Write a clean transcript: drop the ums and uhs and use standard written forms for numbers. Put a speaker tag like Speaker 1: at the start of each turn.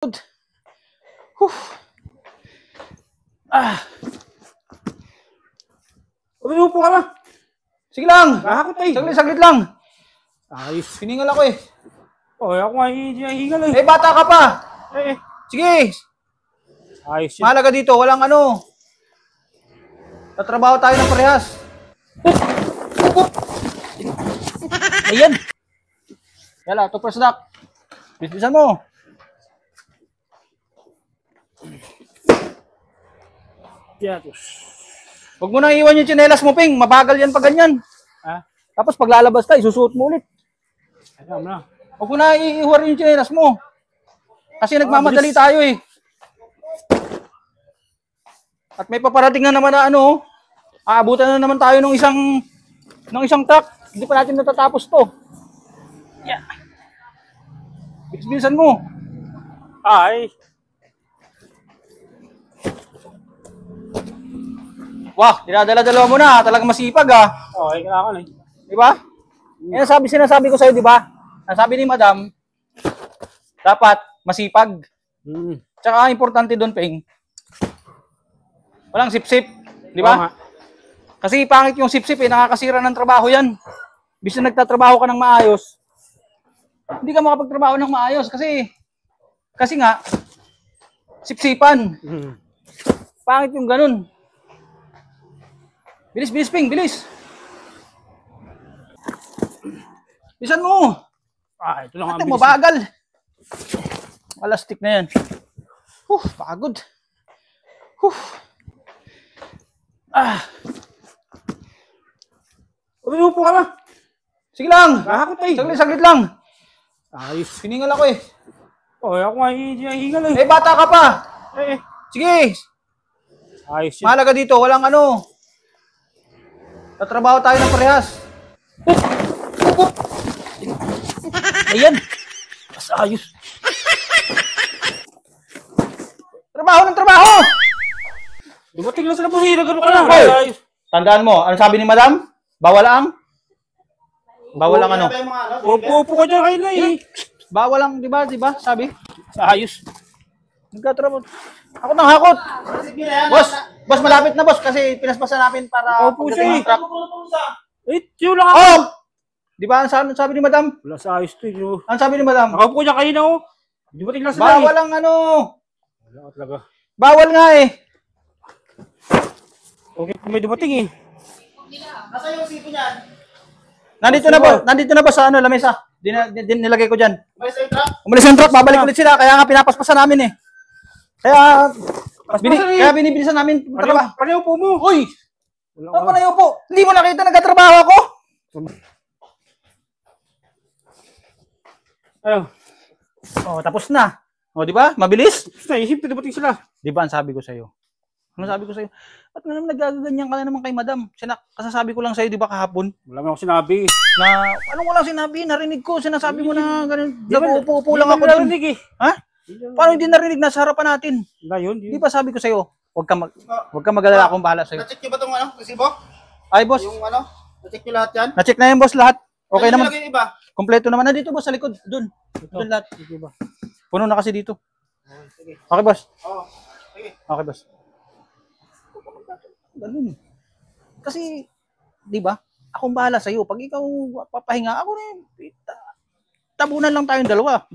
Speaker 1: Huh.
Speaker 2: Upo ka na.
Speaker 1: Sige lang.
Speaker 2: Nakakot eh.
Speaker 1: Saglit lang.
Speaker 2: Ayos.
Speaker 1: Hiningal ako eh.
Speaker 2: Oh, ako nga hihingal eh.
Speaker 1: Eh, bata ka pa. Sige.
Speaker 2: Ayos yun.
Speaker 1: Mahalaga dito, walang ano. Tatrabaho tayo ng parehas. Ayan. Yala, to first duck. Bisbisan mo.
Speaker 2: Yatos.
Speaker 1: Huwag mo nang iwan yung tsinelas mo, Ping. Mabagal yan pag ganyan.
Speaker 2: Ha?
Speaker 1: Tapos pag lalabas ka, isusuot mo ulit.
Speaker 2: Alam na.
Speaker 1: Huwag mo na iiwar yung tsinelas mo. Kasi nagmamadali tayo eh. At may paparating na naman na ano, aabutan na naman tayo ng isang truck. Hindi pa natin natatapos to. Yeah. Bilis-bilisan mo.
Speaker 2: Ay.
Speaker 1: Wah, dinadala-dalawa mo na. Talagang masipag ah.
Speaker 2: Oh, ay kailangan eh.
Speaker 1: Di ba? Yan sinasabi ko sa'yo, di ba? Ang sabi ni Madam, dapat masipag. Tsaka importante doon, Peng. Walang sip-sip. Di ba? Kasi pangit yung sip-sip eh. Nakakasira ng trabaho yan. Bisa nagtatrabaho ka ng maayos, hindi ka makapagtrabaho ng maayos kasi nga sip-sipan. Pangit yung ganun. Bilis, Ping, bilis. Bilisan mo.
Speaker 2: Ito lang ang
Speaker 1: Ate,
Speaker 2: bilis.
Speaker 1: mabagal. Malastik na yan. Pagod.
Speaker 2: Upo ka na.
Speaker 1: Sige lang.
Speaker 2: Nakakot eh.
Speaker 1: Saglit lang.
Speaker 2: Ayos.
Speaker 1: Hiningal ako eh.
Speaker 2: Oh, ako nga hihingal eh.
Speaker 1: Eh, bata ka pa. Sige.
Speaker 2: Ayos yun.
Speaker 1: Mahalaga dito, walang ano. Tatrabaho tayo ng parehas. Ayan. Mas ayos. Trabaho ng trabaho.
Speaker 2: Dumating lang sa labusina. Gano'n ka na.
Speaker 1: Hoy! Tandaan mo, ano sabi ni Madam? Bawal ang? Bawal ang ano?
Speaker 2: Upo ka dyan kayo na eh.
Speaker 1: Bawal ang, di ba? Sabi?
Speaker 2: Ayos.
Speaker 1: Nagkatrabaho. Ako nang hakot. Boss, malapit na boss kasi pinaspasan namin para
Speaker 2: Opo siya eh.
Speaker 1: truck.
Speaker 2: Yun lang ako.
Speaker 1: Oh! Di ba ang sabi ni Madam?
Speaker 2: Wala sa ayos to eh.
Speaker 1: Ang sabi ni Madam?
Speaker 2: Nakaupo dyan kayo na oh. Dumating lang sila eh.
Speaker 1: Bawal ang ano.
Speaker 2: Wala ka talaga.
Speaker 1: Bawal nga eh.
Speaker 2: Okay, may dumating eh.
Speaker 1: Nasa yung sipo niyan? Nandito na ba sa ano, lamesa? Din nilagay ko diyan. Umalis yung truck, babalik ulit sila kaya nga pinapaspasan namin eh. Kaya binibilisan namin trabaho.
Speaker 2: Pareho po mo.
Speaker 1: Uy! Ano pa na po? Hindi mo nakita nagtatrabaho ako?
Speaker 2: Ayaw.
Speaker 1: Oh, tapos na. Oh, di ba? Mabilis?
Speaker 2: Basta isip na dumating sila.
Speaker 1: Di ba ang sabi ko sa iyo? Ano sabi ko sa iyo? At naman nagaganyan ka na naman kay Madam. Kasasabi ko lang sa iyo, di ba kahapon?
Speaker 2: Wala mo ako sinabi.
Speaker 1: Na anong walang sinabi? Narinig ko, sinasabi mo na ganun.
Speaker 2: Di ba,
Speaker 1: Napuupo lang ako doon.
Speaker 2: eh.
Speaker 1: Ha? Paano hindi narinig? Nasa harapan natin.
Speaker 2: Wala yun.
Speaker 1: Di ba sabi ko sa iyo, huwag ka mag-alala, akong bahala sa iyo.
Speaker 3: Na-check nyo ba itong resibo?
Speaker 1: Ay, boss.
Speaker 3: Yung na-check nyo lahat yan?
Speaker 1: Na-check na yung boss lahat. Okay
Speaker 3: Ano
Speaker 1: naman.
Speaker 3: nilagay yung iba?
Speaker 1: Kompleto naman. Nandito boss sa likod. Doon. Doon lahat. Puno na kasi dito.
Speaker 3: Sige.
Speaker 1: Okay, boss.
Speaker 3: Oo. Sige.
Speaker 1: Okay, boss. Ganun. Kasi, di ba? Akong bahala sa iyo. Pag ikaw papahinga, ako na tabunan lang tayong dalawa.